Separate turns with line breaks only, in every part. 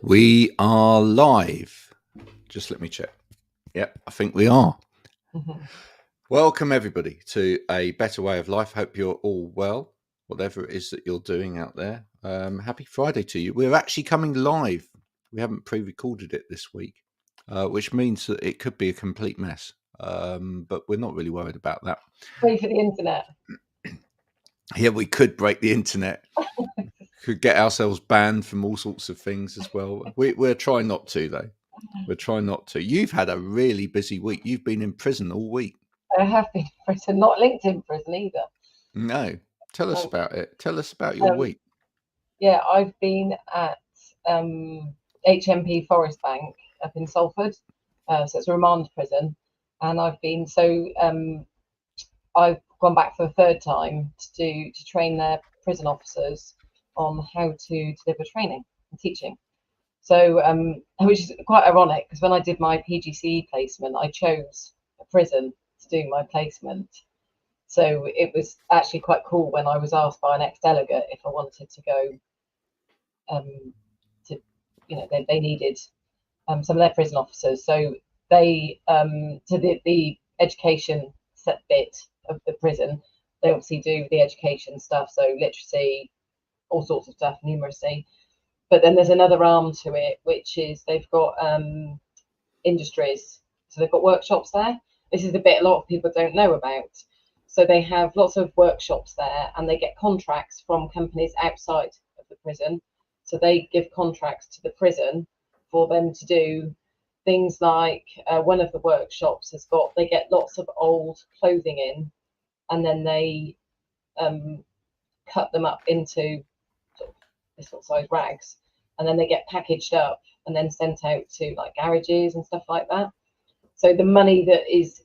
We are live. Just let me check. Yep, I think we are. Welcome everybody to A Better Way of Life. Hope you're all well, whatever it is that you're doing out there. Happy Friday to you. We're actually coming live. We haven't pre-recorded it this week, which means that it could be a complete mess. But we're not really worried about that.
Pray for the internet.
Yeah, we could break the internet. Could get ourselves banned from all sorts of things as well. We're trying not to, though. We're trying not to. You've had a really busy week. You've been in prison all week.
I have been in prison, not linked in prison either.
No. Tell us about it. Tell us about your week.
Yeah, I've been at HMP Forest Bank up in Salford. So it's a remand prison. And I've gone back for the third time to train their prison officers on how to deliver training and teaching. So, which is quite ironic because when I did my PGCE placement, I chose a prison to do my placement. So it was actually quite cool when I was asked by an ex-delegate if I wanted to go they needed some of their prison officers. So they, to the education set bit of the prison, they obviously do the education stuff. So literacy, all sorts of stuff, numeracy. But then there's another arm to it, which is they've got industries. So they've got workshops there. This is the bit a lot of people don't know about. So they have lots of workshops there and they get contracts from companies outside of the prison. So they give contracts to the prison for them to do things like one of the workshops they get lots of old clothing in and then they cut them up into sort of this sort of size rags and then they get packaged up and then sent out to like garages and stuff like that. So the money that is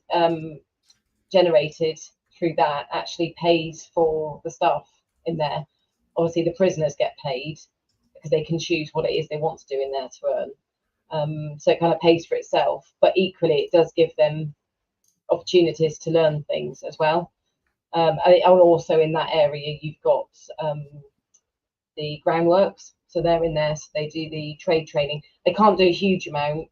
generated through that actually pays for the staff in there. Obviously, the prisoners get paid because they can choose what it is they want to do in there to earn. So it kind of pays for itself, but equally it does give them opportunities to learn things as well. And also in that area, you've got the groundworks. So they're in there, so they do the trade training. They can't do a huge amount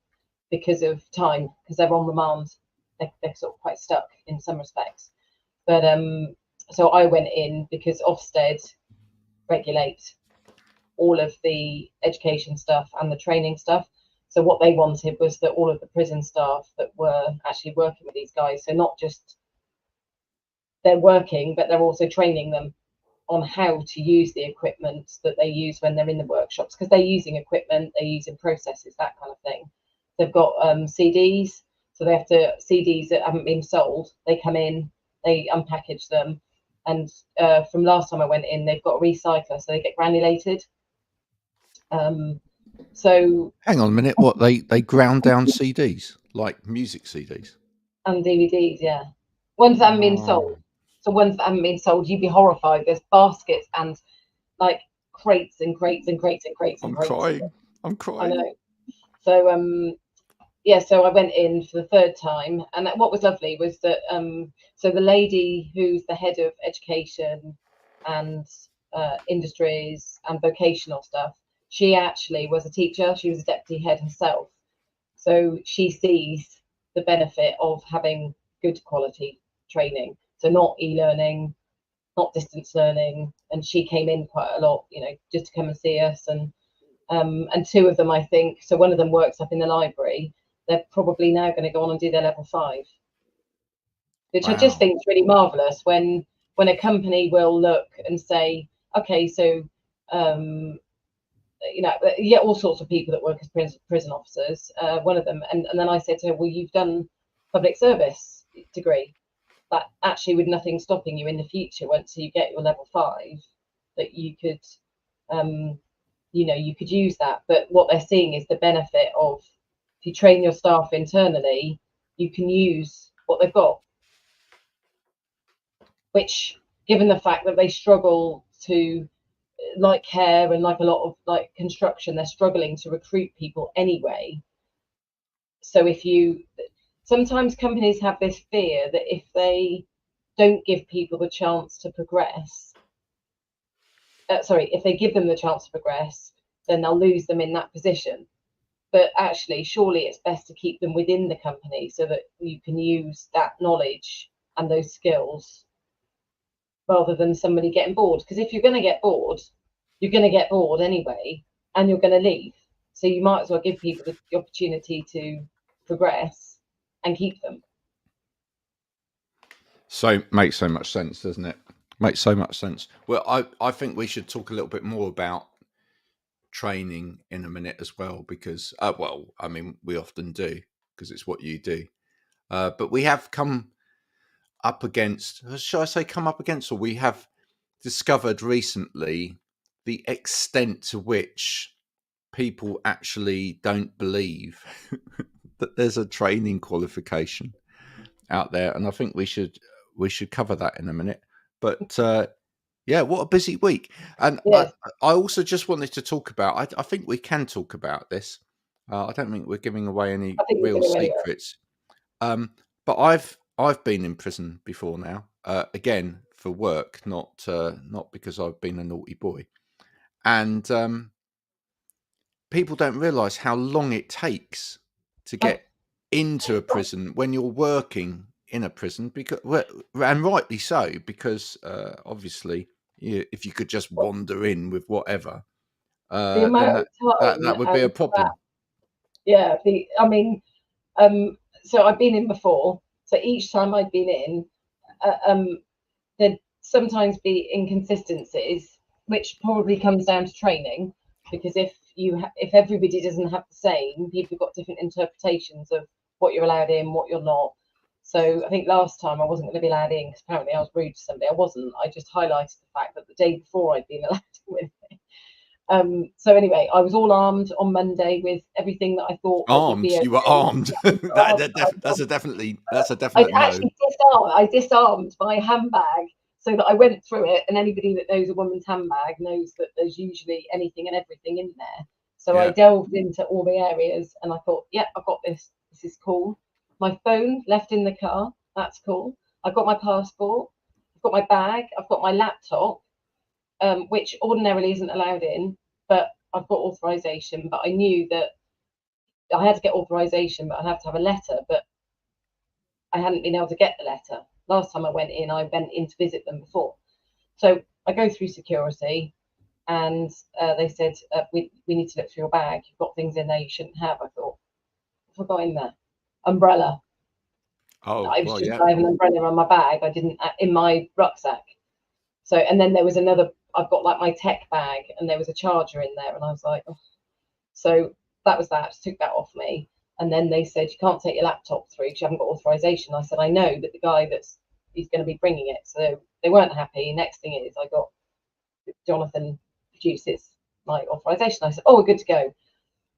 because of time, because they're on remand. They're sort of quite stuck in some respects. But so I went in because Ofsted regulate all of the education stuff and the training stuff. So what they wanted was that all of the prison staff that were actually working with these guys, so not just they're working, but they're also training them on how to use the equipment that they use when they're in the workshops, because they're using equipment, they're using processes, that kind of thing. They've got CDs, so they have to CDs that haven't been sold. They come in, they unpackage them, and from last time I went in, they've got a recycler, so they get granulated. So
hang on a minute. What they ground down CDs like music CDs
and DVDs, yeah, ones that haven't been sold. So ones that haven't been sold, you'd be horrified. There's baskets and like crates and crates and crates and crates and crates.
I'm crying.
I know. So yeah, so I went in for the third time, and what was lovely was that so the lady who's the head of education and industries and vocational stuff, she actually was a teacher. She was a deputy head herself, so she sees the benefit of having good quality training. So not e-learning, not distance learning, and she came in quite a lot, just to come and see us. And two of them, I think, so one of them works up in the library. They're probably now going to go on and do their level 5, which I just think is really marvelous when a company will look and say, okay, so you get all sorts of people that work as prison officers. One of them, and then I said to her, well, you've done public service degree, but actually with nothing stopping you in the future once you get your level 5 that you could you could use that. But what they're seeing is the benefit of, if you train your staff internally, you can use what they've got, which, given the fact that they struggle to, like care and like a lot of like construction, they're struggling to recruit people anyway. So sometimes companies have this fear that if they don't give people the chance to progress, if they give them the chance to progress, then they'll lose them in that position. But actually, surely it's best to keep them within the company so that you can use that knowledge and those skills rather than somebody getting bored. Because if you're going to get bored, you're going to get bored anyway, and you're going to leave. So you might as well give people the opportunity to progress and keep them.
So makes so much sense, doesn't it? Makes so much sense. Well, I think we should talk a little bit more about training in a minute as well, because well, I mean, we often do because it's what you do. But we have come up against, shall I say come up against, or we have discovered recently the extent to which people actually don't believe that there's a training qualification out there, and I think we should cover that in a minute. But yeah, what a busy week. And
Yes.
I also just wanted to talk about, I think we can talk about this. I don't think we're giving away any
I think we're
real
going anyway.
secrets. But I've been in prison before now, again for work, not because I've been a naughty boy. And people don't realise how long it takes to get into a prison when you're working in a prison, because, and rightly so, because obviously, if you could just wander in with whatever,
The
then
amount of time
that would be a problem.
Yeah, I mean, so I've been in before. So each time I've been in, there'd sometimes be inconsistencies, which probably comes down to training, because if everybody doesn't have the same, people have got different interpretations of what you're allowed in, what you're not. So I think last time I wasn't going to be allowed in because apparently I was rude to somebody. I wasn't. I just highlighted the fact that the day before I'd been allowed in with me. So anyway, I was all armed on Monday with everything that I thought would be okay.
You were armed. That's a definite no.
Actually I disarmed my handbag so that I went through it, and anybody that knows a woman's handbag knows that there's usually anything and everything in there. So I delved into all the areas, and I thought, yeah, I've got this. This is cool. My phone left in the car. That's cool. I've got my passport. I've got my bag. I've got my laptop, which ordinarily isn't allowed in, but I've got authorization. But I knew that I had to get authorization, but I'd have to have a letter. But I hadn't been able to get the letter. Last time I went in to visit them before. So I go through security, and they said, we need to look through your bag. You've got things in there you shouldn't have. I thought, what have I got in there? Umbrella.
Oh,
I was I have an umbrella on my bag. I didn't, in my rucksack. So, and then there was another, I've got like my tech bag, and there was a charger in there, and I was like, oh. So that was that. Just took that off me. And then they said, you can't take your laptop through because you haven't got authorization. I said, I know, but the guy he's going to be bringing it. So they weren't happy. Next thing is I got Jonathan produces my authorization. I said, oh, we're good to go.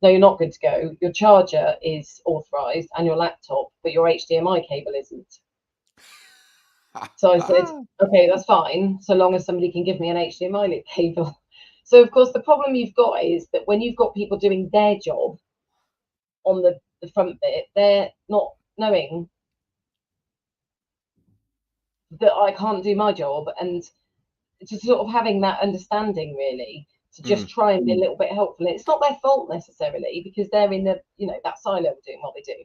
No, you're not good to go. Your charger is authorized and your laptop, but your HDMI cable isn't. So I said, okay, that's fine, so long as somebody can give me an HDMI cable. So, of course, the problem you've got is that when you've got people doing their job on the front bit, they're not knowing that I can't do my job, and just sort of having that understanding, really, to just try and be a little bit helpful. And it's not their fault necessarily, because they're in the, that silo doing what they do.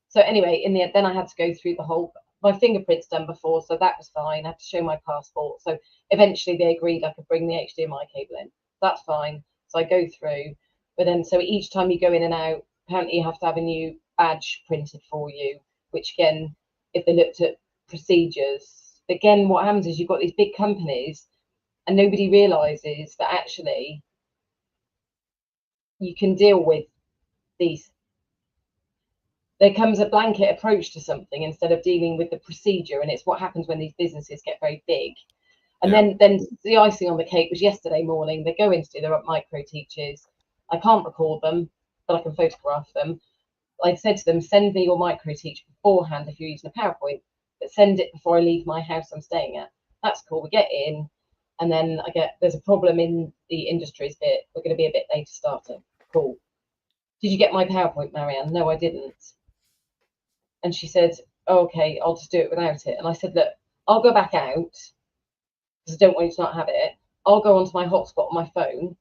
So anyway, in the end, then I had to go through the whole, my fingerprints done before, so that was fine. I had to show my passport. So eventually they agreed I could bring the HDMI cable in. That's fine. So I go through, but then, so each time you go in and out, apparently you have to have a new badge printed for you, which again, if they looked at procedures, again, what happens is you've got these big companies and nobody realizes that actually you can deal with these. There comes a blanket approach to something instead of dealing with the procedure, and it's what happens when these businesses get very big. And then the icing on the cake was yesterday morning. They go in to do their micro teaches. I can't record them, but I can photograph them. I said to them, send me your micro teach beforehand if you're using a PowerPoint, but send it before I leave my house I'm staying at. That's cool. We get in, and then there's a problem in the industries bit. We're going to be a bit later starting. Cool. Did you get my PowerPoint, Marianne? No, I didn't. And she said, oh, okay, I'll just do it without it. And I said, look, I'll go back out because I don't want you to not have it. I'll go onto my hotspot on my phone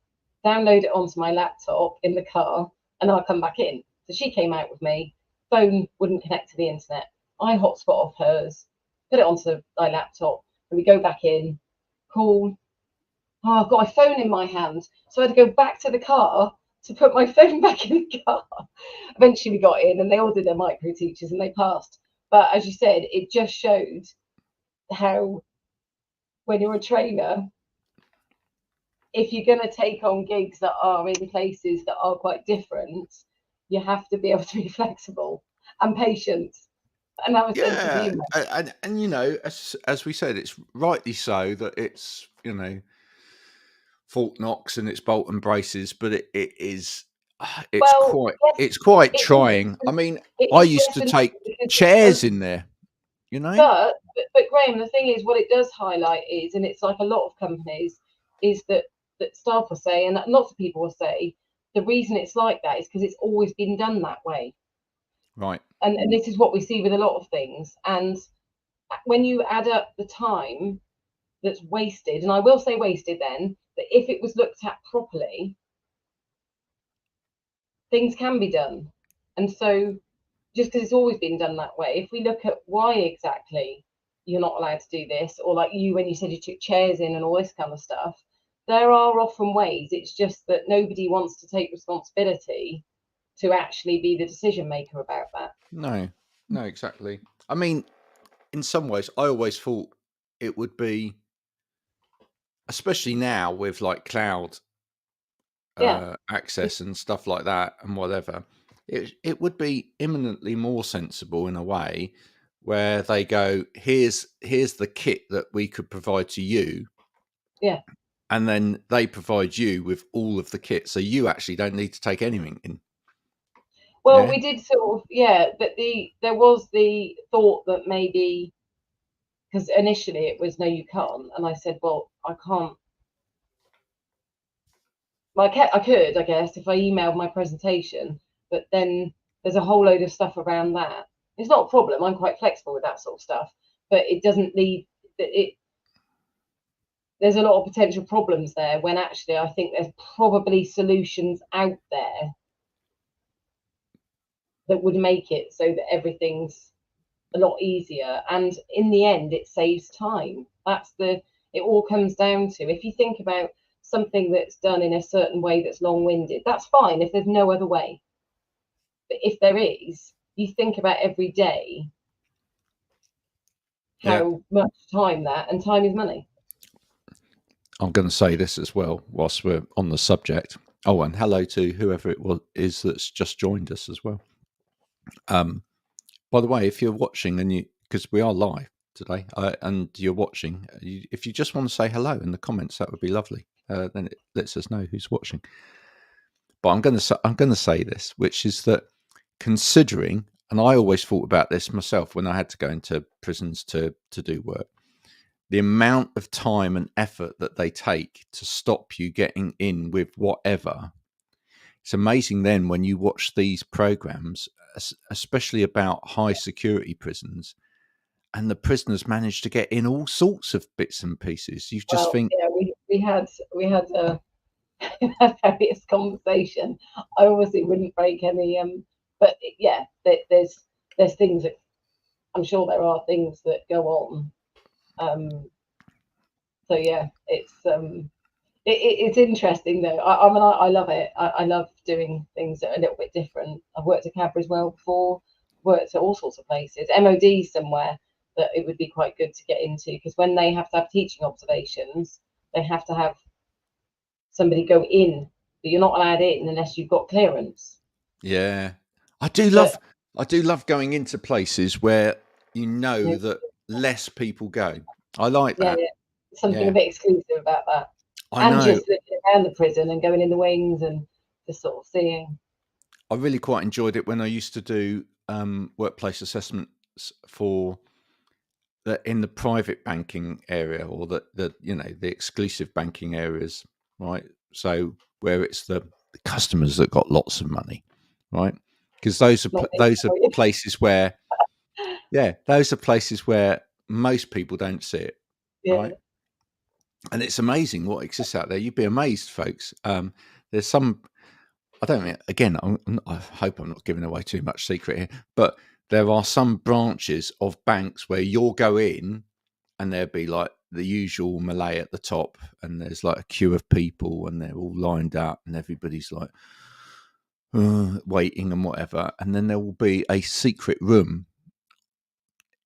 download it onto my laptop in the car, and I'll come back in. So she came out with me. Phone wouldn't connect to the internet. I hotspot off hers, put it onto my laptop, and we go back in. Call. Oh, I've got my phone in my hand, so I had to go back to the car to put my phone back in the car. Eventually, we got in, and they all did their micro teachers, and they passed. But as you said, it just showed how, when you're a trainer, if you're going to take on gigs that are in places that are quite different, you have to be able to be flexible and patient and have a sense of
Yeah,
humour.
and you know, as we said, it's rightly so that it's, you know, Fort Knox and it's bolt and braces, but it is
Well, yes,
it's quite
it
trying.
is.
I mean,
It
I
is
used to
definitely
take
because
chairs in there, you know.
but Graham, the thing is, what it does highlight is, and it's like a lot of companies, is that staff will say, and lots of people will say, the reason it's like that is because it's always been done that way.
Right.
And this is what we see with a lot of things. And when you add up the time that's wasted, and I will say wasted then, that if it was looked at properly, things can be done. And so just because it's always been done that way, if we look at why exactly you're not allowed to do this, or like you when you said you took chairs in and all this kind of stuff, there are often ways. It's just that nobody wants to take responsibility to actually be the decision maker about that.
No, exactly. I mean, in some ways, I always thought it would be, especially now with like cloud
Yeah,
access and stuff like that and whatever, it would be imminently more sensible in a way where they go, here's the kit that we could provide to you,
yeah.
and then they provide you with all of the kit, so you actually don't need to take anything in.
Well,
Yeah,
we did sort of, yeah, but there was the thought that maybe, because initially it was no, you can't, and I said, well, I can't. Well, I could, I guess, if I emailed my presentation, but then there's a whole load of stuff around that. It's not a problem. I'm quite flexible with that sort of stuff, but it doesn't lead it. There's a lot of potential problems there when actually I think there's probably solutions out there that would make it so that everything's a lot easier, and in the end it saves time. It all comes down to, if you think about something that's done in a certain way that's long-winded, that's fine if there's no other way, but if there is, you think about every day
yeah.
how much time that, and time is money.
I'm going to say this as well whilst we're on the subject. Oh, and hello to whoever it is that's just joined us as well. By the way, if you're watching and because we are live today, and you're watching, if you just want to say hello in the comments, that would be lovely. Then it lets us know who's watching. But I'm going to say this, which is that, considering, and I always thought about this myself when I had to go into prisons to do work, the amount of time and effort that they take to stop you getting in with whatever. It's amazing then when you watch these programs, especially about high security prisons, and the prisoners manage to get in all sorts of bits and pieces. You just
Well,
think,
yeah, we had a various conversation. I obviously wouldn't break any, but yeah, there's things that I'm sure there are things that go on. So yeah, it's interesting though. I mean, I love it. I love doing things that are a little bit different. I've worked at Cadbury as well before. Worked at all sorts of places. MOD somewhere that it would be quite good to get into, because when they have to have teaching observations, they have to have somebody go in, but you're not allowed in unless you've got clearance.
yeah, I do
But
love going into places where you
you
know
know,
that less people go. I like
yeah,
that.
something a
Yeah,
bit exclusive about that,
I
and
know.
just looking around the prison and going in the wings and just sort of seeing.
I really quite enjoyed it when I used to do workplace assessments for in the private banking area, or the the exclusive banking areas, right? So where it's the customers that got lots of money, right? Because
Not
those are
me.
places where, yeah, those are places where most people don't see it,
Yeah.
right? And it's amazing what exists out there. You'd be amazed, folks. There's some, I don't mean, again, I hope I'm not giving away too much secret here, but there are some branches of banks where you'll go in and there'll be like the usual Malay at the top, and there's like a queue of people and they're all lined up and everybody's like waiting and whatever. And then there will be a secret room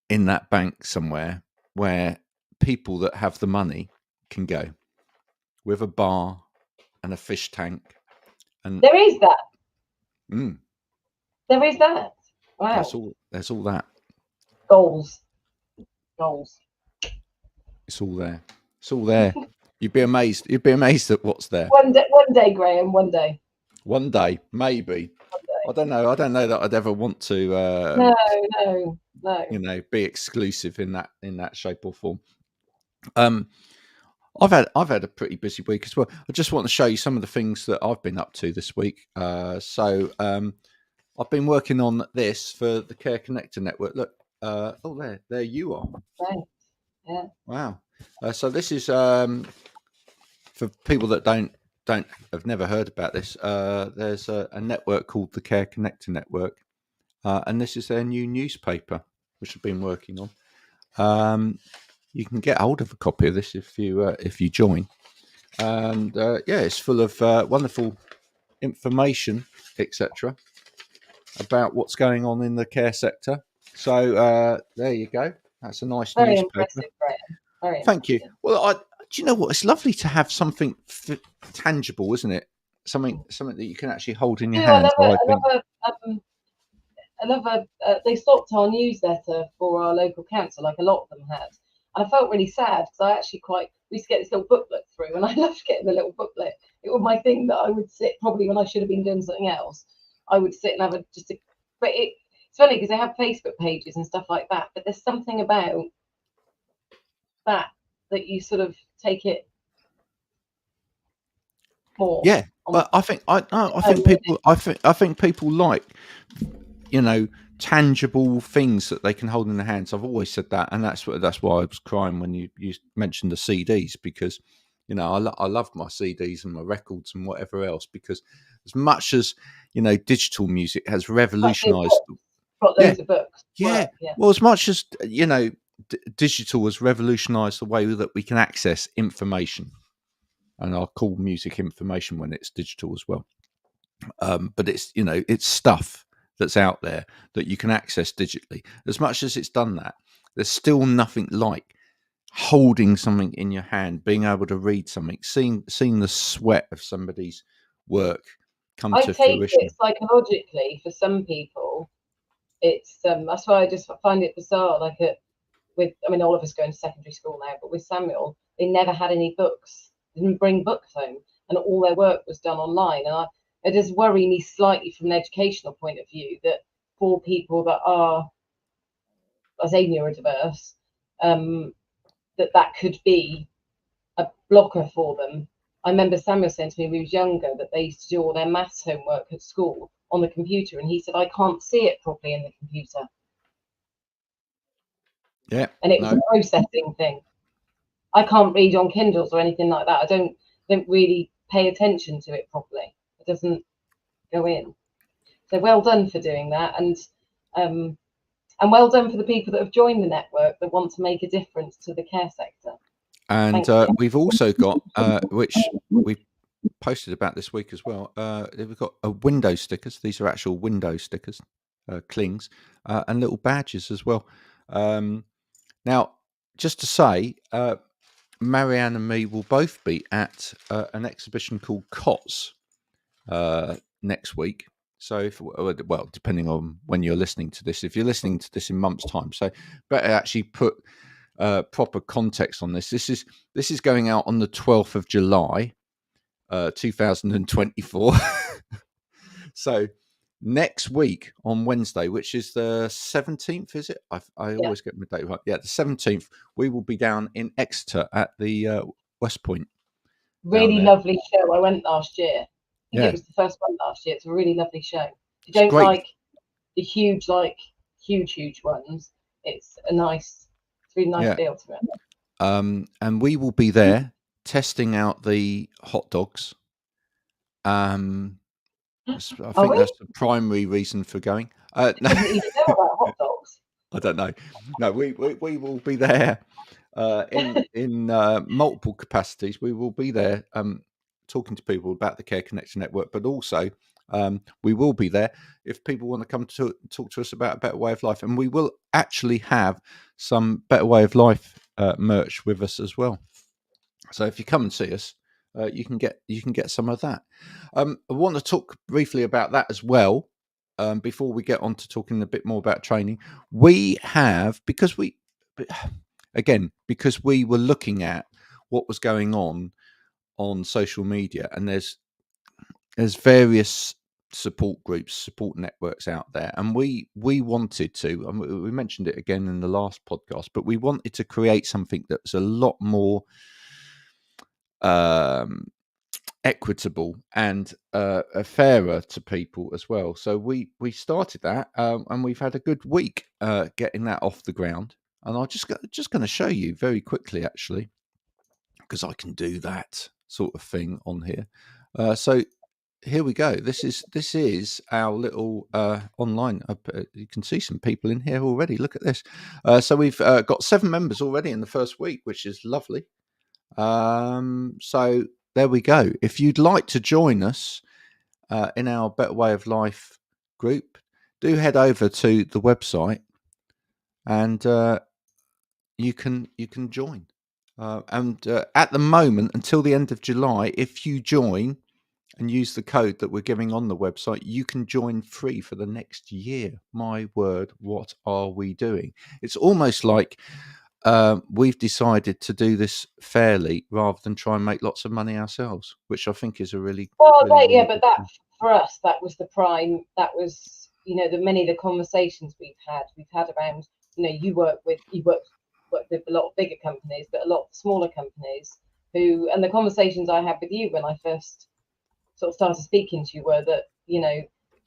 in that bank somewhere where people that have the money can go, with a bar and a fish tank. And
There is that.
mm,
There is that. Wow.
there's all that.
Goals.
It's all there. It's all there. You'd be amazed. You'd be amazed at what's there.
One day, Graham. One day.
One day, maybe.
One day.
I don't know. I don't know that I'd ever want to.
No.
You know, be exclusive in that shape or form. I've had a pretty busy week as well. I just want to show you some of the things that I've been up to this week. So I've been working on this for the Care Connector Network. Look, there you are.
Right. Yeah.
Wow. So this is for people that have never heard about this. There's a network called the Care Connector Network, and this is their new newspaper, which I've been working on. You can get hold of a copy of this if you join, and it's full of wonderful information, etc., about what's going on in the care sector. So there you go. That's a nice
Very
newspaper.
impressive, Graham. Very
Thank you.
impressive.
Well, do you know what? It's lovely to have something tangible, isn't it? Something that you can actually hold in your hands.
They stopped our newsletter for our local council, like a lot of them had. And I felt really sad because I actually we used to get this little booklet through, and I loved getting the little booklet. It was my thing that I would sit, probably when I should have been doing something else, I would sit and have but it's funny because they have Facebook pages and stuff like that, but there's something about that you sort of take it more.
Yeah, but I think people like, you know, tangible things that they can hold in their hands. I've always said that, and that's why I was crying when you mentioned the CDs, because you know I love my CDs and my records and whatever else, because as much as you know digital music has revolutionized,
got loads of books.
Yeah. Well, as much as you know digital has revolutionized the way that we can access information, and I'll call music information when it's digital as well. But it's, you know, it's stuff that's out there that you can access digitally. As much as it's done that, there's still nothing like holding something in your hand, being able to read something, seeing the sweat of somebody's work come to fruition.
It psychologically for some people. It's that's why I just find it bizarre. Like all of us going to secondary school now, but with Samuel, they never had any books. They didn't bring books home, and all their work was done online. And it does worry me slightly from an educational point of view that for people that are, I say, neurodiverse, that could be a blocker for them. I remember Samuel saying to me when he was younger that they used to do all their maths homework at school on the computer, and he said, I can't see it properly in the computer.
Yeah.
And it was a processing thing. I can't read on Kindles or anything like that. I don't really pay attention to it properly. It doesn't go in. So well done for doing that, and well done for the people that have joined the network that want to make a difference to the care sector.
And we've also got, which we posted about this week as well, we've got window stickers. These are actual window stickers, clings, and little badges as well. Now, just to say, Marianne and me will both be at an exhibition called Coath next week. So, depending on when you're listening to this, if you're listening to this in months' time, so better actually put proper context on this. This is going out on the 12th of July, 2024. So next week on Wednesday, which is the 17th, is it? I always get my date right. Yeah, the 17th, we will be down in Exeter at the West Point.
Really lovely show. I went last year. I think it was the first one last year. It's a really lovely show. If you don't like the huge ones, it's a really nice feel to it.
And we will be there testing out the hot dogs. I think
Are we?
that's the primary reason for going. No,
Didn't even know about hot dogs.
I don't know. No, we will be there in multiple capacities. We will be there talking to people about the Care Connection Network, but also we will be there if people want to come to talk to us about a better way of life, and we will actually have some better way of life merch with us as well. So if you come and see us, you can get some of that. I want to talk briefly about that as well. Before we get on to talking a bit more about training, we have because we were looking at what was going on social media, and there's various support groups, support networks out there, and we wanted to, and we mentioned it again in the last podcast, but we wanted to create something that's a lot more equitable and fairer to people as well. So we started that, and we've had a good week getting that off the ground. And I'm just going to show you very quickly, actually, because I can do that sort of thing on here. So here we go. This is our little online. You can see some people in here already. Look at this. So we've got 7 members already in the first week, which is lovely. So there we go. If you'd like to join us in our Better Way of Life group, do head over to the website, and you can join. And at the moment, until the end of July, if you join and use the code that we're giving on the website, you can join free for the next year. My word, what are we doing? It's almost like we've decided to do this fairly rather than try and make lots of money ourselves, which I think is a really
Yeah, but that for us, that was the prime. That was, the many of the conversations we've had around, you work with a lot of bigger companies, but a lot of smaller companies and the conversations I had with you when I first sort of started speaking to you were that,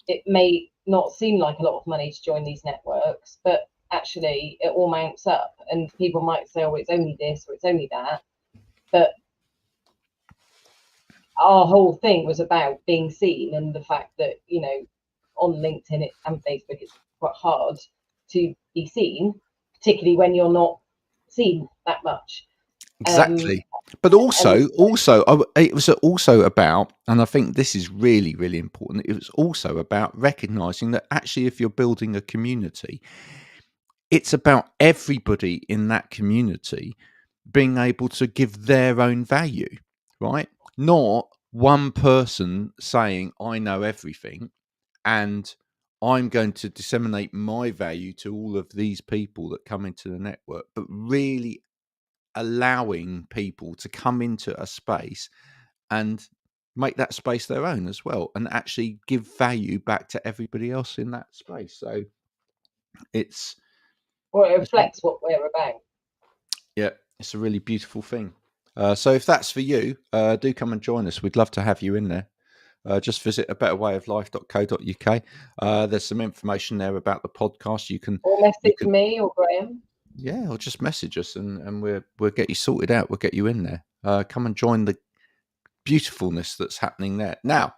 it may not seem like a lot of money to join these networks, but actually it all mounts up, and people might say, oh, it's only this or it's only that, but our whole thing was about being seen, and the fact that on LinkedIn and Facebook it's quite hard to be seen, particularly when you're not seen that much.
Exactly. But also it was also about, and I think this is really, really important, it was also about recognizing that actually if you're building a community, it's about everybody in that community being able to give their own value, right? Not one person saying, I know everything, and I'm going to disseminate my value to all of these people that come into the network, but really allowing people to come into a space and make that space their own as well, and actually give value back to everybody else in that space. So
it reflects what we're about.
Yeah, it's a really beautiful thing. So if that's for you, do come and join us. We'd love to have you in there. Just visit abetterwayoflife.co.uk. There's some information there about the podcast.
Or message me or Graham.
Yeah, or just message us, and we'll get you sorted out. We'll get you in there. Come and join the beautifulness that's happening there. Now,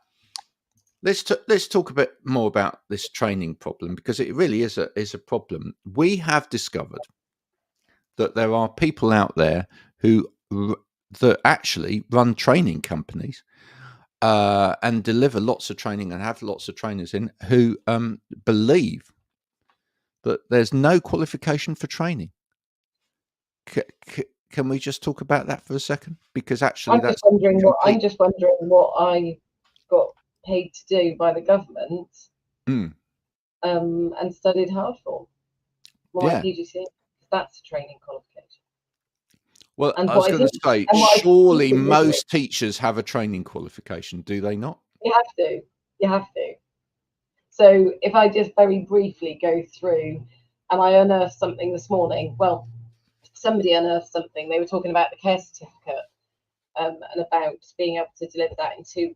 let's talk a bit more about this training problem, because it really is a problem. We have discovered that there are people out there who that actually run training companies and deliver lots of training and have lots of trainers in who believe that there's no qualification for training. Can we just talk about that for a second? Because actually,
I'm just wondering what I got paid to do by the government, and studied hard for. My PGC, that's a training qualification.
Well, I was going to say, surely most teachers have a training qualification, do they not?
You have to. So if I just very briefly go through, and I unearthed something this morning. Well, somebody unearthed something. They were talking about the care certificate, and about being able to deliver that in 2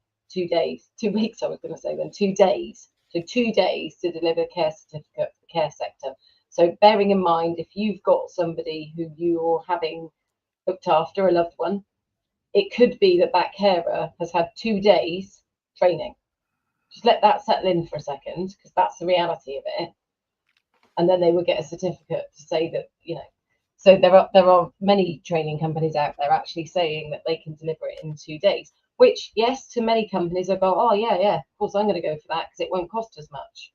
days, 2 weeks. I was going to say then 2 days. So 2 days to deliver a care certificate for the care sector. So bearing in mind, if you've got somebody who you're having looked after, a loved one, it could be that that carer has had 2 days training. Just let that settle in for a second, because that's the reality of it. And then they would get a certificate to say that, you know. So there are many training companies out there actually saying that they can deliver it in 2 days, which, yes, to many companies will go, oh yeah, of course I'm going to go for that because it won't cost as much.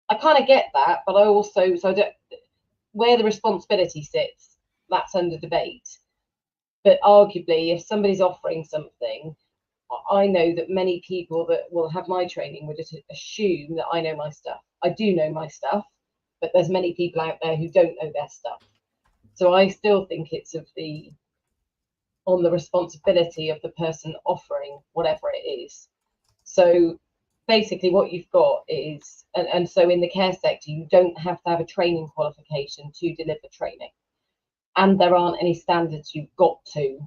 I kind of get that, but I also, where the responsibility sits, that's under debate. But arguably, if somebody's offering something, I know that many people that will have my training would assume that I know my stuff. I do know my stuff, but there's many people out there who don't know their stuff. So I still think it's on the responsibility of the person offering whatever it is. So basically what you've got is, and so in the care sector, you don't have to have a training qualification to deliver training. And there aren't any standards you've got to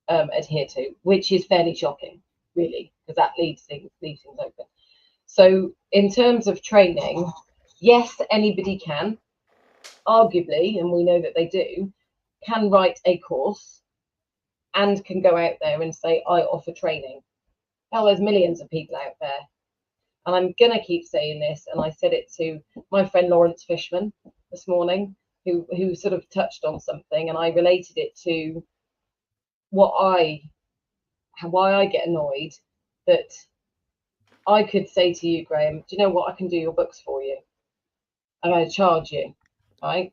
adhere to, which is fairly shocking, really, because that leaves things open. So in terms of training, yes, anybody can, arguably, and we know that they do, can write a course and can go out there and say, I offer training. Hell, there's millions of people out there. And I'm going to keep saying this, and I said it to my friend Lawrence Fishman this morning, who sort of touched on something, and I related it to why I get annoyed that I could say to you, Graham, do you know what? I can do your books for you. I'm going to charge you, right?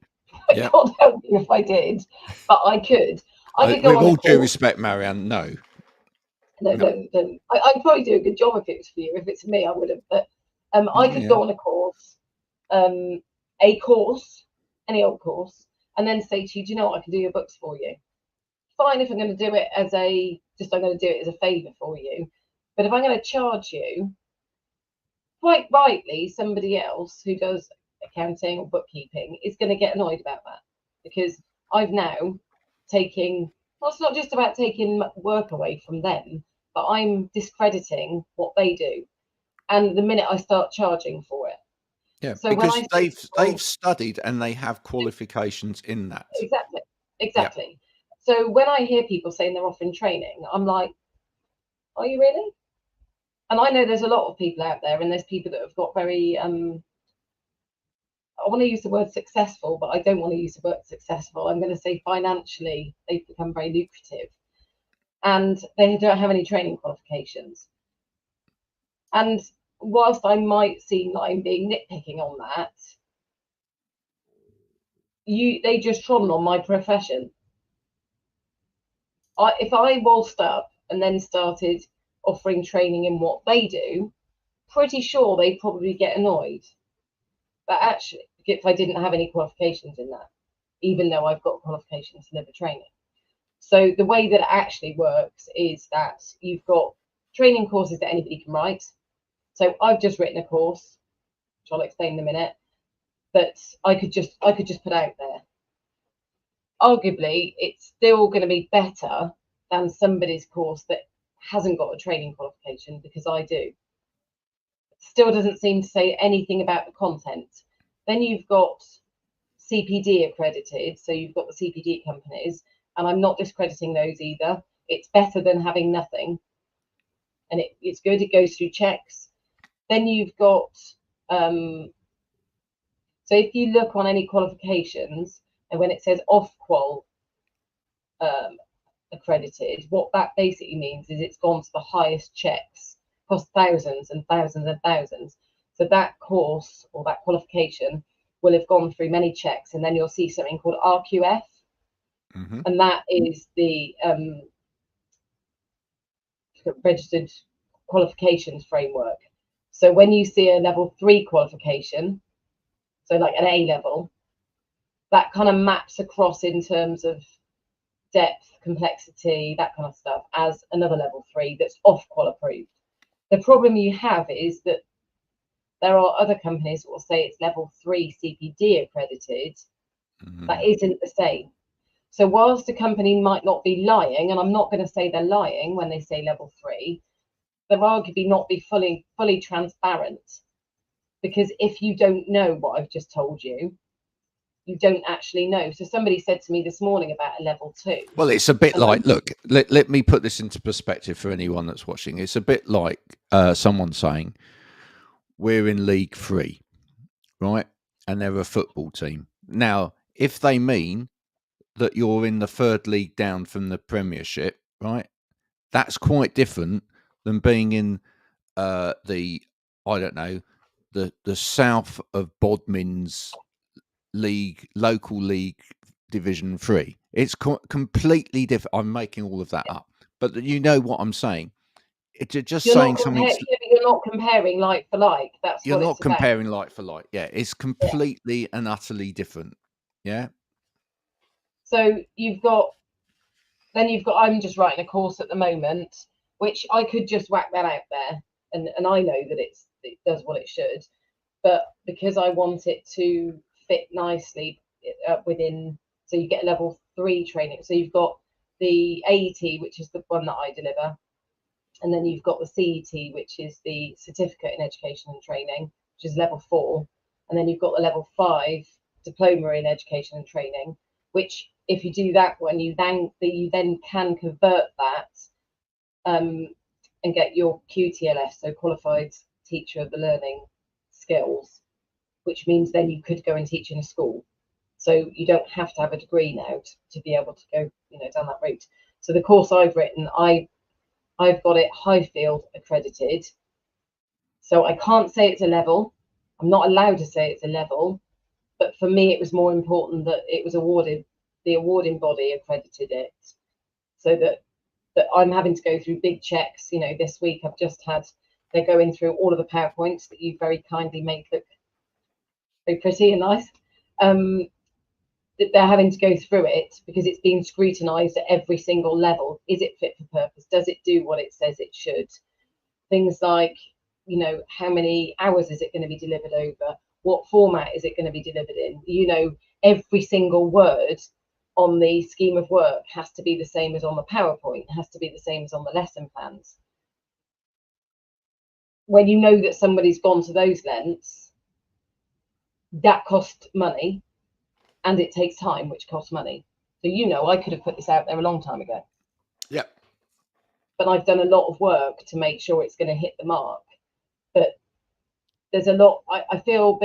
Yeah.
God help me if I did, but I could. I could go
with
on
all
a
due
course.
Respect, Marianne, no.
No. I'd probably do a good job if it was for you. If it's me, I would have. But I could go on a course, any old course, and then say to you, do you know what? I can do your books for you. Fine if I'm going to do it as I'm going to do it as a favour for you. But if I'm going to charge you, quite rightly, somebody else who does accounting or bookkeeping is going to get annoyed about that, because I've now taken, well, it's not just about taking work away from them, but I'm discrediting what they do. And the minute I start charging for it.
Yeah,
So
because
when
they've studied and they have qualifications in that.
Exactly. Yep. So when I hear people saying they're offering training, I'm like, are you really? And I know there's a lot of people out there, and there's people that have got very, I want to use the word successful, but I don't want to use the word successful. I'm going to say financially, they've become very lucrative, and they don't have any training qualifications. And whilst I might seem like I'm being nitpicking on that, they just trodden on my profession. If I waltzed up and then started offering training in what they do, pretty sure they'd probably get annoyed. But actually, if I didn't have any qualifications in that, even though I've got qualifications to deliver training. So the way that it actually works is that you've got training courses that anybody can write. So I've just written a course, which I'll explain in a minute, that I could just put out there. Arguably, it's still going to be better than somebody's course that hasn't got a training qualification, because I do. It still doesn't seem to say anything about the content. Then you've got CPD accredited, so you've got the CPD companies, and I'm not discrediting those either. It's better than having nothing, and it's good. It goes through checks. Then you've got, so if you look on any qualifications, and when it says off-qual accredited, what that basically means is it's gone to the highest checks, cost thousands and thousands and thousands. So that course or that qualification will have gone through many checks, and then you'll see something called RQF, and that is the registered qualifications framework. So when you see a level 3 qualification, so like an A level, that kind of maps across in terms of depth, complexity, that kind of stuff, as another level 3 that's off-qual approved. The problem you have is that there are other companies that will say it's level 3 CPD accredited. That isn't the same. So whilst a company might not be lying, and I'm not going to say they're lying when they say level 3, they're arguably not be fully transparent, because if you don't know what I've just told you, you don't actually know. So somebody said to me this morning about a level 2.
Well, it's a bit like, look, let me put this into perspective for anyone that's watching. It's a bit like someone saying, we're in League 3, right? And they're a football team. Now, if they mean that you're in the 3rd league down from the Premiership, right? That's quite different than being in the, I don't know, the south of Bodmin's league, local league, Division 3. It's completely different. I'm making all of that up, but you know what I'm saying. It's just saying something.
You're not comparing like for like. That's
You're
what
not
it's
comparing
about.
like for like. Yeah, it's completely and utterly different. Yeah.
So you've got, I'm just writing a course at the moment, which I could just whack that out there, and I know that it does what it should, but because I want it to fit nicely within, so you get level 3 training. So you've got the AET, which is the one that I deliver, and then you've got the CET, which is the certificate in education and training, which is level 4, and then you've got the level 5 diploma in education and training, which if you do that one, you then can convert that and get your QTLS, so qualified teacher of the learning skills, which means then you could go and teach in a school. So you don't have to have a degree now to be able to go, down that route. So the course I've written, I've got it Highfield accredited. So I can't say it's a level. I'm not allowed to say it's a level. But for me, it was more important that it was awarded, the awarding body accredited it. So that I'm having to go through big checks. This week I've just had, they're going through all of the PowerPoints that you very kindly make look very pretty and nice. They're having to go through it because it's being scrutinized at every single level. Is it fit for purpose? Does it do what it says it should? Things like, how many hours is it going to be delivered over? What format is it going to be delivered in? Every single word on the scheme of work has to be the same as on the PowerPoint, has to be the same as on the lesson plans. When you know that somebody's gone to those lengths, that costs money. And it takes time, which costs money. So, I could have put this out there a long time ago.
Yeah.
But I've done a lot of work to make sure it's going to hit the mark. But there's a lot, I feel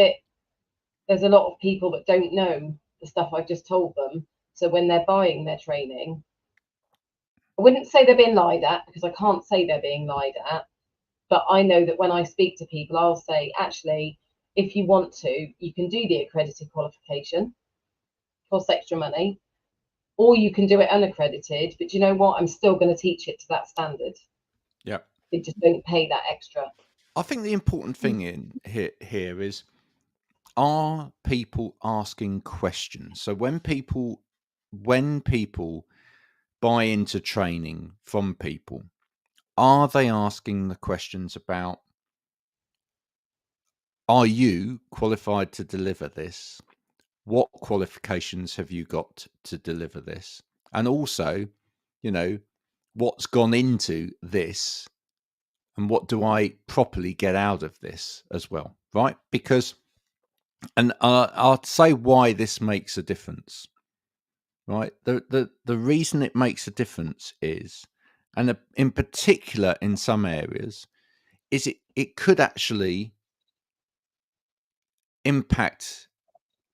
there's a lot of people that don't know the stuff I've just told them. So when they're buying their training, I wouldn't say they're being lied at, because I can't say they're being lied at. But I know that when I speak to people, I'll say, actually, if you want to, you can do the accredited qualification, costs extra money, or you can do it unaccredited, but you know what? I'm still going to teach it to that standard.
Yeah.
They just don't pay that extra.
I think the important thing in here is, are people asking questions? So when people buy into training from people, are they asking the questions about, are you qualified to deliver this? What qualifications have you got to deliver this? And also, what's gone into this, and what do I properly get out of this as well, right? Because, and I'll say why this makes a difference, right? The reason it makes a difference is, and in particular in some areas, is it could actually impact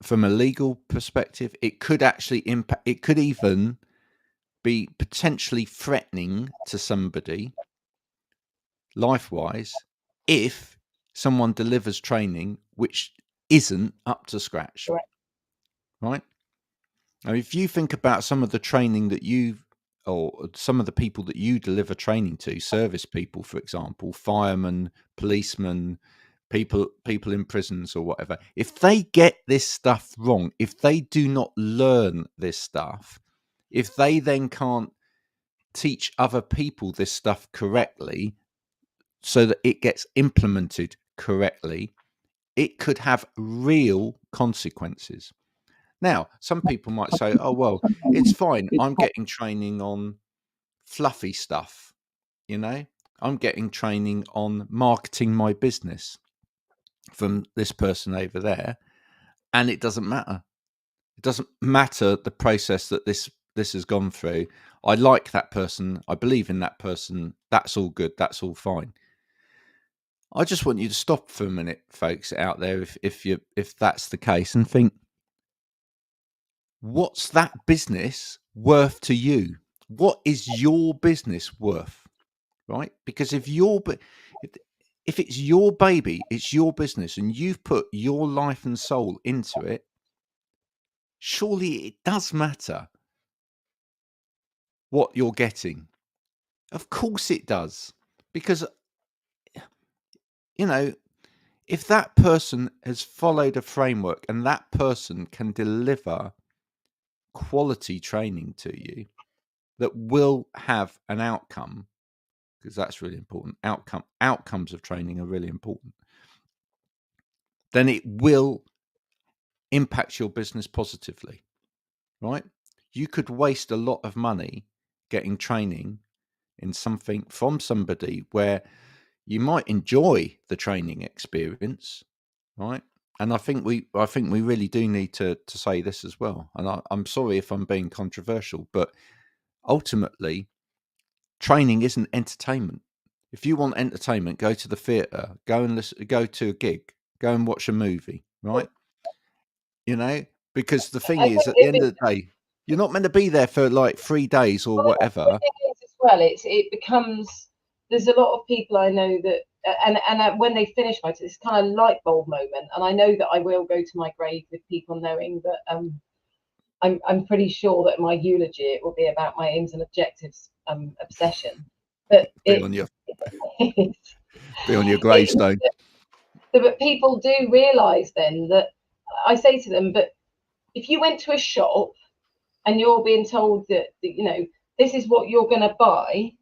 from a legal perspective. It could actually impact, it could even be potentially threatening to somebody life-wise if someone delivers training which isn't up to scratch.
Correct.
Right? Now, if you think about some of the training that or some of the people that you deliver training to, service people, for example, firemen, policemen, people in prisons or whatever, if they get this stuff wrong, if they do not learn this stuff, if they then can't teach other people this stuff correctly so that it gets implemented correctly, it could have real consequences. Now, some people might say, oh, well, it's fine. I'm getting training on fluffy stuff. I'm getting training on marketing my business from this person over there, and it doesn't matter. It doesn't matter the process that this has gone through. I like that person. I believe in that person. That's all good. That's all fine. I just want you to stop for a minute, folks out there, if that's the case, and think, what's that business worth to you? What is your business worth? Right? Because if it's your baby, it's your business, and you've put your life and soul into it, surely it does matter what you're getting. Of course it does. Because, if that person has followed a framework and that person can deliver quality training to you that will have an outcome, because that's really important. Outcomes of training are really important. Then it will impact your business positively, right? You could waste a lot of money getting training in something from somebody where you might enjoy the training experience, right? And I think we really do need to say this as well. And I'm sorry if I'm being controversial, but ultimately, training isn't entertainment. If you want entertainment, go to the theatre, go and listen, go to a gig, go and watch a movie, right? Because the thing
I
is,
think
at the end of the day, you're not meant to be there for like 3 days or whatever.
The thing is as well, it becomes, there's a lot of people I know that, and when they finish my, it's kind of light bulb moment, and I know that I will go to my grave with people knowing that I'm pretty sure that my eulogy it will be about my aims and objectives obsession, but
be on your gravestone.
But people do realise then that I say to them, but if you went to a shop and you're being told that this is what you're going to buy,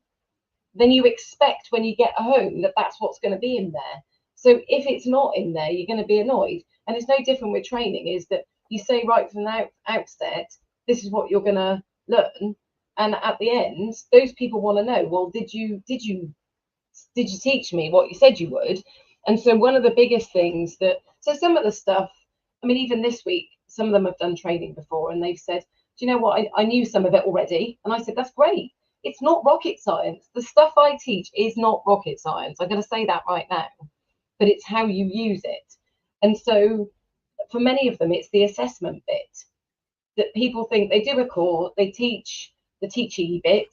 then you expect when you get home that that's what's going to be in there. So if it's not in there, you're going to be annoyed. And it's no different with training, is that you say right from the outset, this is what you're going to learn. And at the end, those people want to know, well, did you teach me what you said you would? And so one of the biggest things so some of the stuff, I mean, even this week, some of them have done training before and they've said, do you know what? I knew some of it already. And I said, that's great. It's not rocket science. The stuff I teach is not rocket science. I'm going to say that right now, but it's how you use it. And so for many of them, it's the assessment bit that people think they do a course, they teach the teachy bit,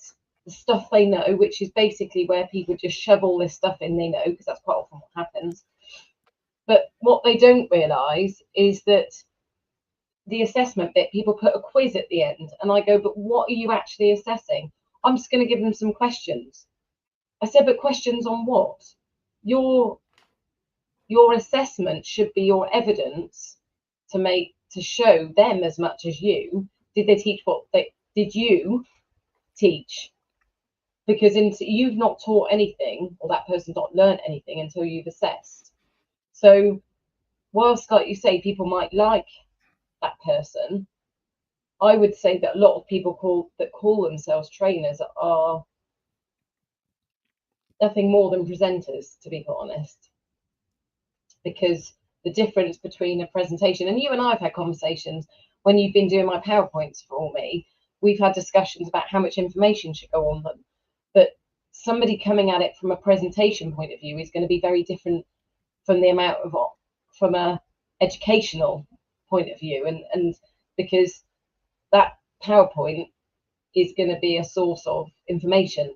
the stuff they know, which is basically where people just shove all this stuff in they know, because that's quite often what happens. But what they don't realise is that the assessment bit, people put a quiz at the end, and I go, but what are you actually assessing? I'm just going to give them some questions. I said, but questions on what? Your assessment should be your evidence to show them as much as you. Did they teach did you teach? Because you've not taught anything, or that person's not learned anything until you've assessed. So whilst, like you say, people might like that person, I would say that a lot of people call themselves trainers are nothing more than presenters, to be quite honest. Because the difference between a presentation, and you and I have had conversations when you've been doing my PowerPoints for me, we've had discussions about how much information should go on them. But somebody coming at it from a presentation point of view is going to be very different from a educational point of view, and because that PowerPoint is going to be a source of information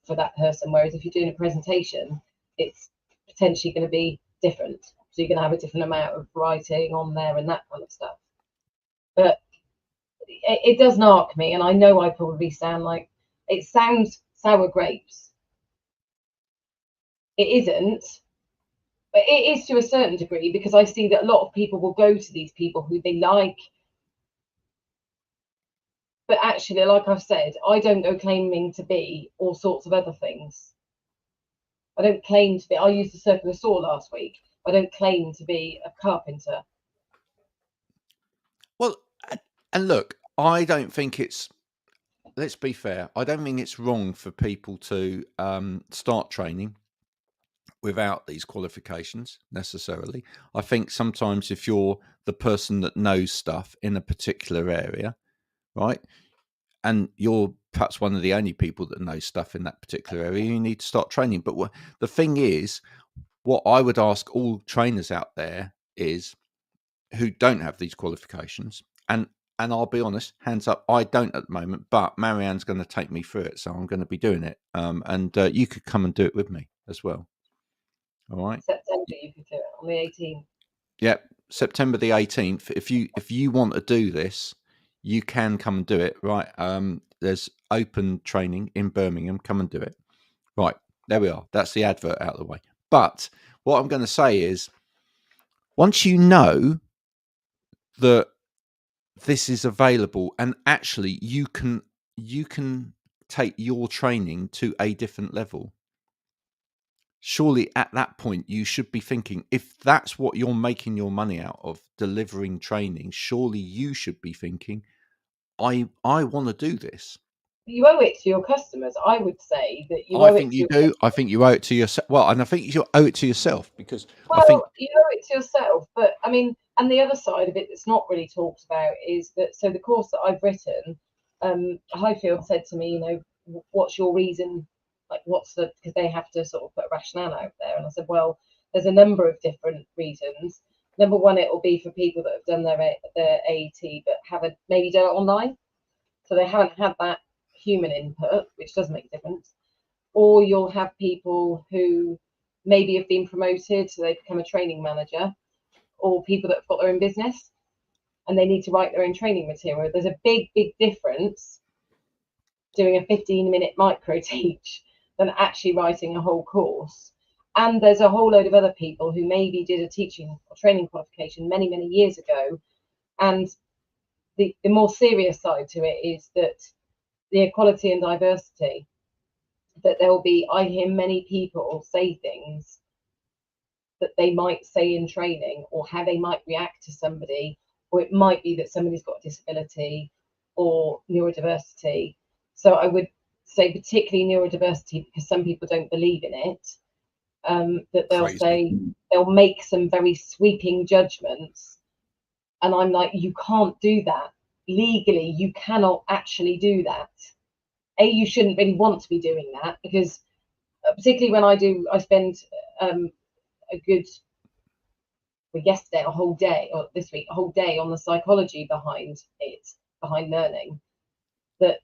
for that person, whereas if you're doing a presentation, it's potentially going to be different. So you're going to have a different amount of writing on there and that kind of stuff. But it does narc me, and I know I probably sound like, it sounds sour grapes. It isn't, but it is to a certain degree, because I see that a lot of people will go to these people who they like. But actually, like I've said, I don't go claiming to be all sorts of other things. I don't claim to be, I used a circular saw last week. I don't claim to be a carpenter.
Well, and look, I don't think let's be fair, I don't think it's wrong for people to start training. without these qualifications necessarily. I think sometimes if you're the person that knows stuff in a particular area, right, and you're perhaps one of the only people that knows stuff in that particular area, you need to start training. But the thing is, what I would ask all trainers out there is who don't have these qualifications, and I'll be honest, hands up, I don't at the moment, but Marianne's going to take me through it, so I'm going to be doing it. And you could come and do it with me as well. All right.
September, you could do it on the 18th.
Yep, September the 18th. If you want to do this, you can come and do it. Right. There's open training in Birmingham. Come and do it. Right. There we are. That's the advert out of the way. But what I'm going to say is, once you know that this is available, and actually you can take your training to a different level, surely at that point you should be thinking, if that's what you're making your money out of, delivering training, surely you should be thinking, I want to do this.
You owe it to your customers. I would say that you
I
owe
think
it to
you
your
do. I think you owe it to yourself. Well, and I think you owe it to yourself, because I
Well,
think
you owe it to yourself, but I mean, and the other side of it that's not really talked about is that, so the course that I've written, Highfield said to me, you know, what's your reason? Like, what's the, because they have to sort of put a rationale out there. And I said, well, there's a number of different reasons. Number one, it will be for people that have done their AET but haven't maybe done it online. So they haven't had that human input, which does make a difference. Or you'll have people who maybe have been promoted, so they become a training manager, or people that have got their own business and they need to write their own training material. There's a big difference doing a 15-minute micro teach than actually writing a whole course. And there's a whole load of other people who maybe did a teaching or training qualification many years ago. And the more serious side to it is that the equality and diversity, that there will be, I hear many people say things that they might say in training, or how they might react to somebody, or it might be that somebody's got a disability or neurodiversity. So I would say particularly neurodiversity, because some people don't believe in it, that they'll
crazy.
say, they'll make some very sweeping judgments. And I'm like, you can't do that. Legally, you cannot actually do that. You shouldn't really want to be doing that, because particularly when I spend a good, well, yesterday a whole day, or this week a whole day, on the psychology behind learning. That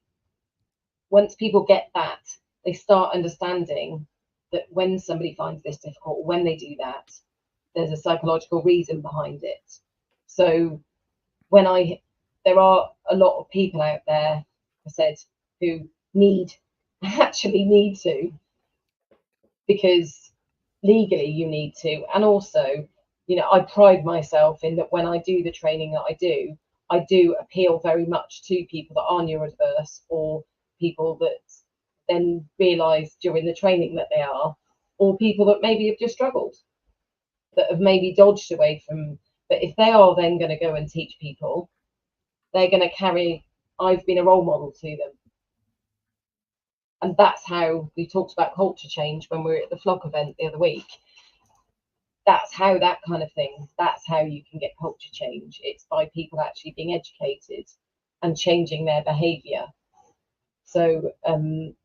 once people get that, they start understanding that when somebody finds this difficult, or when they do that, there's a psychological reason behind it. So there are a lot of people out there, I said, who actually need to, because legally you need to. And also, you know, I pride myself in that when I do the training that I do appeal very much to people that are neurodiverse, or people that then realise during the training that they are, or people that maybe have just struggled, that have maybe dodged away from. But if they are then going to go and teach people, they're going to carry, I've been a role model to them. And that's how we talked about culture change when we were at the Flock event the other week. That's how that kind of thing, that's how you can get culture change. It's by people actually being educated and changing their behaviour. So, and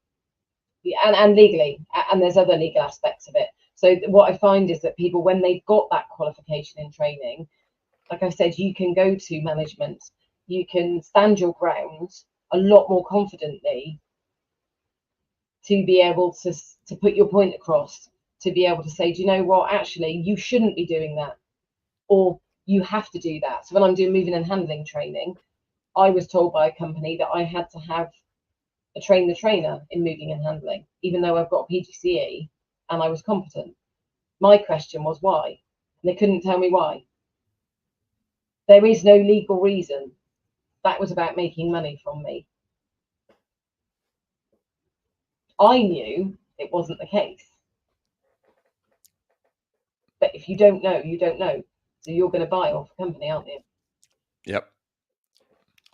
legally, and there's other legal aspects of it. So what I find is that people, when they've got that qualification in training, like I said, you can go to management, you can stand your ground a lot more confidently, to be able to put your point across, to be able to say, do you know what, actually, you shouldn't be doing that, or you have to do that. So when I'm doing moving and handling training, I was told by a company that I had to have a train the trainer in moving and handling, even though I've got a PGCE and I was competent. My question was why, and they couldn't tell me why. There is no legal reason. That was about making money from me. I knew it wasn't the case. But if you don't know, you don't know. So you're going to buy off a company, aren't you?
Yep.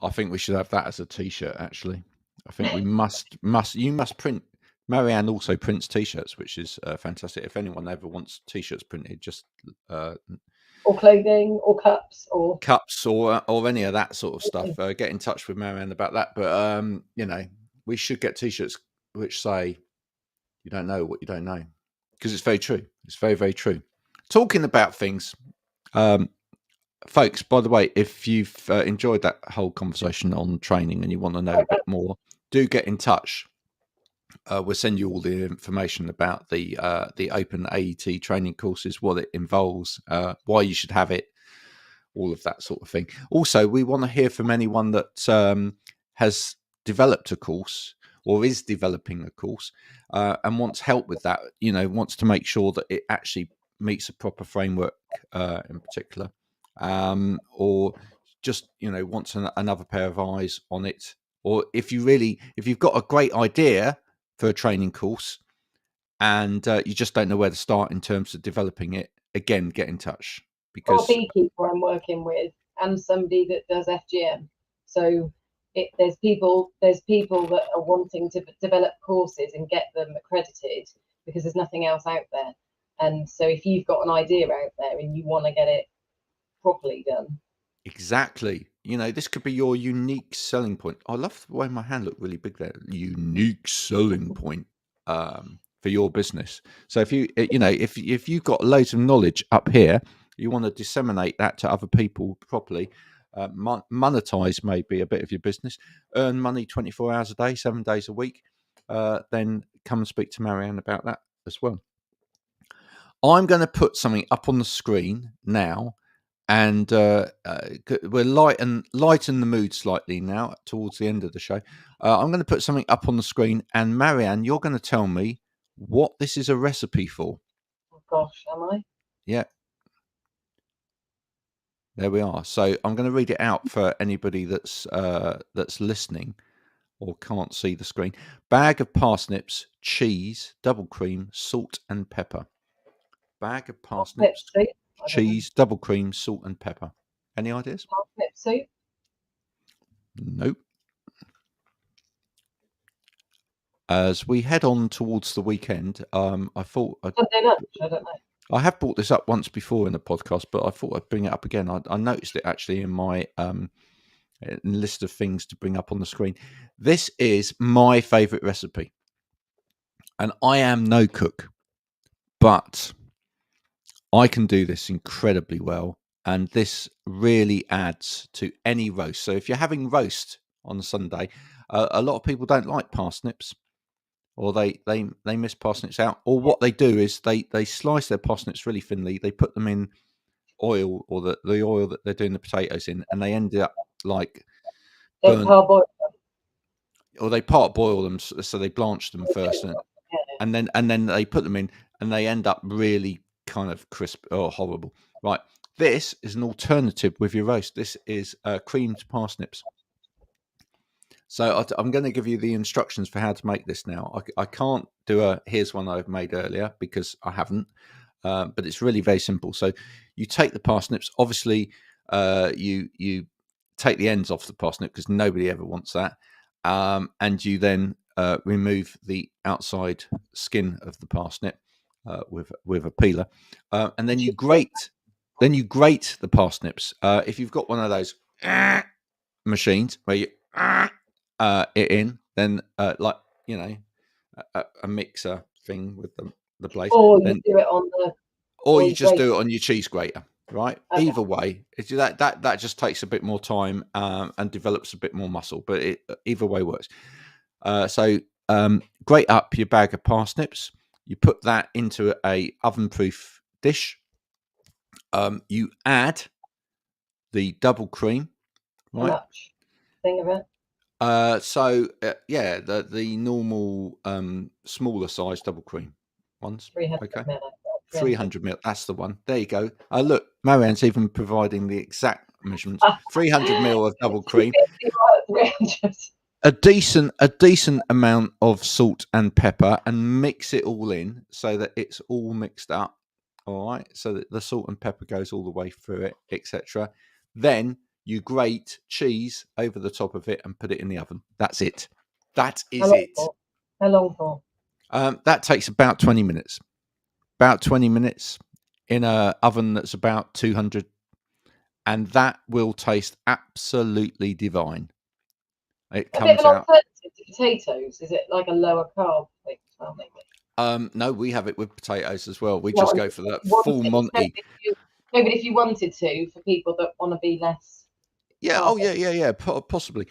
I think we should have that as a t-shirt, actually. I think we must you must print Marianne also prints T-shirts, which is fantastic. If anyone ever wants T-shirts printed, just
or clothing, or cups, or
any of that sort of stuff, get in touch with Marianne about that. But we should get T-shirts which say, "You don't know what you don't know," because it's very true. It's very, very true. Talking about things, folks. By the way, if you've enjoyed that whole conversation on training and you want to know a bit more, do get in touch. We'll send you all the information about the Open AET training courses, what it involves, why you should have it, all of that sort of thing. Also, we want to hear from anyone that has developed a course or is developing a course and wants help with that. Wants to make sure that it actually meets a proper framework in particular, or just wants another pair of eyes on it. Or if you've got a great idea for a training course and you just don't know where to start in terms of developing it, again, get in touch. Because
a beekeeper I'm working with and somebody that does FGM. So there's people that are wanting to develop courses and get them accredited because there's nothing else out there. And so if you've got an idea out there and you want to get it properly done.
Exactly. This could be your unique selling point. I love the way my hand looked really big there. Unique selling point for your business. So if if you've got loads of knowledge up here, you want to disseminate that to other people properly, monetize maybe a bit of your business, earn money 24 hours a day, 7 days a week, then come and speak to Marianne about that as well. I'm going to put something up on the screen now, and we're lighten the mood slightly now towards the end of the show. I'm going to put something up on the screen, and Marianne, you're going to tell me what this is a recipe for.
Oh gosh, am I?
Yeah. There we are. So I'm going to read it out for anybody that's listening or can't see the screen. Bag of parsnips, cheese, double cream, salt and pepper. Bag of parsnips, cheese, double cream, salt and pepper. Any ideas?
Parsnip soup?
Nope. As we head on towards the weekend, I thought
Sunday lunch, I don't know.
I have brought this up once before in the podcast, but I thought I'd bring it up again. I noticed it actually in my list of things to bring up on the screen. This is my favourite recipe, and I am no cook, but I can do this incredibly well, and this really adds to any roast. So if you're having roast on Sunday, a lot of people don't like parsnips, or they miss parsnips out, or what they do is they slice their parsnips really thinly, they put them in oil, or the oil that they're doing the potatoes in, and they end up like burnt, or they part boil them, so they blanch them first, and then they put them in, and they end up really kind of crisp or horrible. Right, this is an alternative with your roast. This is creamed parsnips. So I'm going to give you the instructions for how to make this now. I can't do here's one I've made earlier because I haven't, but it's really very simple. So you take the parsnips. Obviously, you take the ends off the parsnip because nobody ever wants that, and you then remove the outside skin of the parsnip with a peeler, and then you grate. Then you grate the parsnips. If you've got one of those machines where you it in, then like a mixer thing with the blade,
or
then,
you do it on the,
or you just do it on your cheese grater, right?
Okay.
Either way, it's that just takes a bit more time and develops a bit more muscle, but either way works. So grate up your bag of parsnips. You put that into a oven-proof dish. You add the double cream, right?
How much? Thing of it.
Yeah, the normal smaller size double cream ones.
300
okay.
ml.
300 ml. That's the one. There you go. Look, Marianne's even providing the exact measurements. 300 ml of double cream. A decent amount of salt and pepper, and mix it all in so that it's all mixed up. All right, so that the salt and pepper goes all the way through it, etc. Then you grate cheese over the top of it and put it in the oven. That's it. That is it.
How long for?
That takes about 20 minutes. About 20 minutes in a oven that's about 200, and that will taste absolutely divine. It
A bit of
comes
an
out.
alternative to potatoes. Is it like a lower carb thing as well, maybe?
No, we have it with potatoes as well. We
No,
just go for that
if you
full
wanted,
Monty.
no, but if you wanted to, for people that want to be less
Yeah. Oh,
carby.
yeah. Possibly.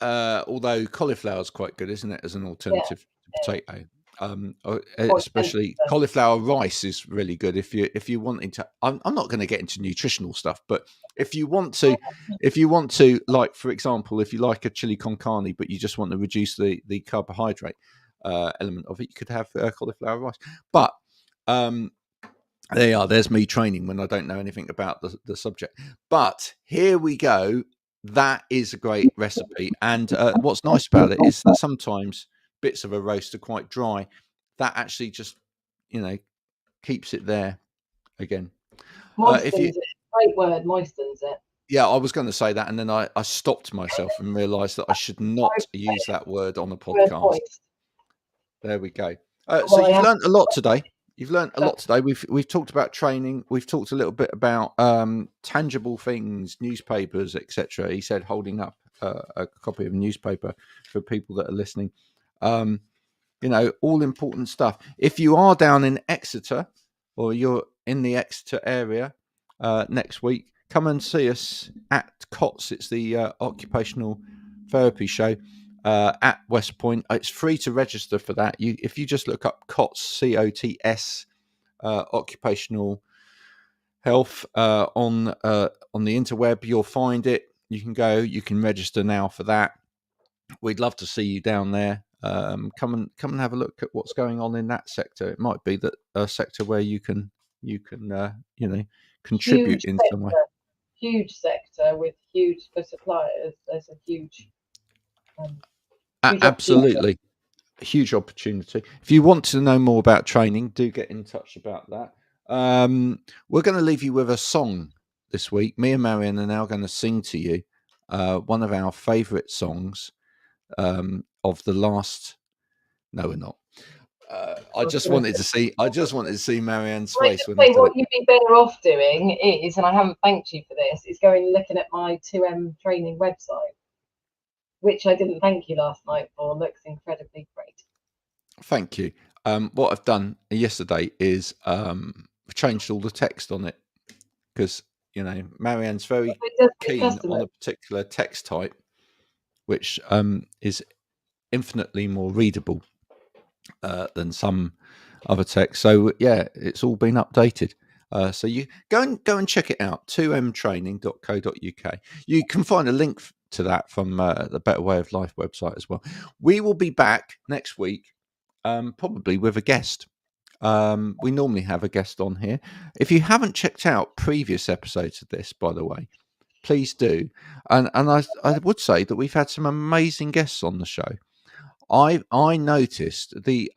Although cauliflower is quite good, isn't it, as an
Yeah,
alternative to potato?
quite expensive
Especially
though.
cauliflower rice is really good if you wanting to. I'm not going to get into nutritional stuff, but if you want to, like for example, if you like a chili con carne, but you just want to reduce the carbohydrate element of it, you could have cauliflower rice. But there you are. There's me training when I don't know anything about the subject. But here we go. That is a great recipe. And what's nice about it is that sometimes bits of a roast are quite dry. That actually just, keeps it there again. If you,
Moistens it. Great word, moistens it.
yeah, I was going to say that, and then I stopped myself and realised that I should not use that word on a
Word
podcast.
moist.
There we go. So
Well, I
you've
have
learned a lot today. You've learned a lot today. We've talked about training. We've talked a little bit about tangible things, newspapers, etc. He said holding up a copy of a newspaper for people that are listening. All important stuff. If you are down in Exeter or you're in the Exeter area next week, come and see us at Coath. It's the occupational therapy show at West Point. It's free to register for that. If you just look up Coath, COTS, occupational health on the interweb, you'll find it. You can go. You can register now for that. We'd love to see you down there. Come and have a look at what's going on in that sector. It might be that a sector where you can contribute in some way.
Huge sector with huge for suppliers. There's a huge
Absolutely. Huge opportunity. If you want to know more about training, do get in touch about that. We're going to leave you with a song this week. Me and Marianne are now going to sing to you one of our favourite songs of the last. No, we're not. I just wanted to see Marianne's face when I said
what
it.
you'd be better off doing is, and I haven't thanked you for this, is going and looking at my 2M training website, which I didn't thank you last night for. Looks incredibly great.
Thank you. What I've done yesterday is changed all the text on it because Marianne's very keen on a particular text type, which is infinitely more readable than some other text. So yeah, it's all been updated. So you go and check it out. 2mtraining.co.uk. You can find a link to that from the Better Way of Life website as well. We will be back next week, probably with a guest. We normally have a guest on here. If you haven't checked out previous episodes of this, by the way, please do. And I would say that we've had some amazing guests on the show. I noticed the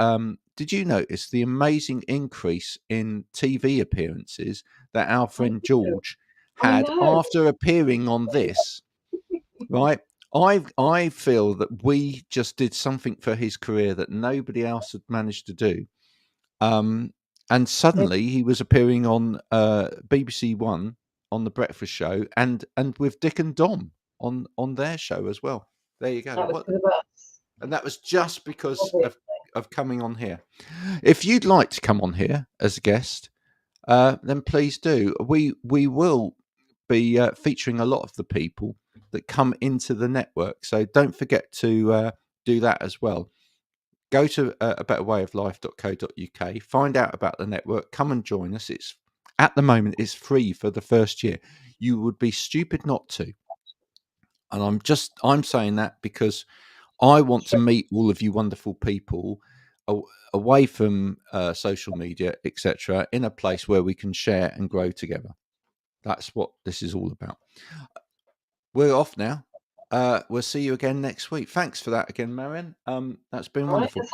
did you notice the amazing increase in TV appearances that our friend George had after appearing on this? Right. I feel that we just did something for his career that nobody else had managed to do. And suddenly he was appearing on BBC One on the Breakfast Show and with Dick and Dom on their show as well. There you go.
That was for the bus.
And that was just because of coming on here. If you'd like to come on here as a guest, then please do. We will be featuring a lot of the people that come into the network. So don't forget to do that as well. Go to a betterwayoflife.co.uk, find out about the network, come and join us. It's at the moment it's free for the first year. You would be stupid not to. And I'm saying that because I want to meet all of you wonderful people away from social media, etc., in a place where we can share and grow together. That's what this is all about. We're off now. We'll see you again next week. Thanks for that again, Marianne. That's been wonderful.
The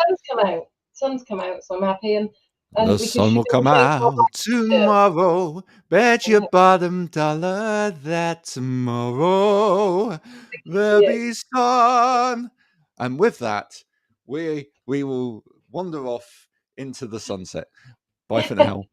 sun's come out, so I'm happy. And
the sun will come out tomorrow. Bet your bottom dollar that tomorrow there'll be sun. And with that, we will wander off into the sunset. Bye for now.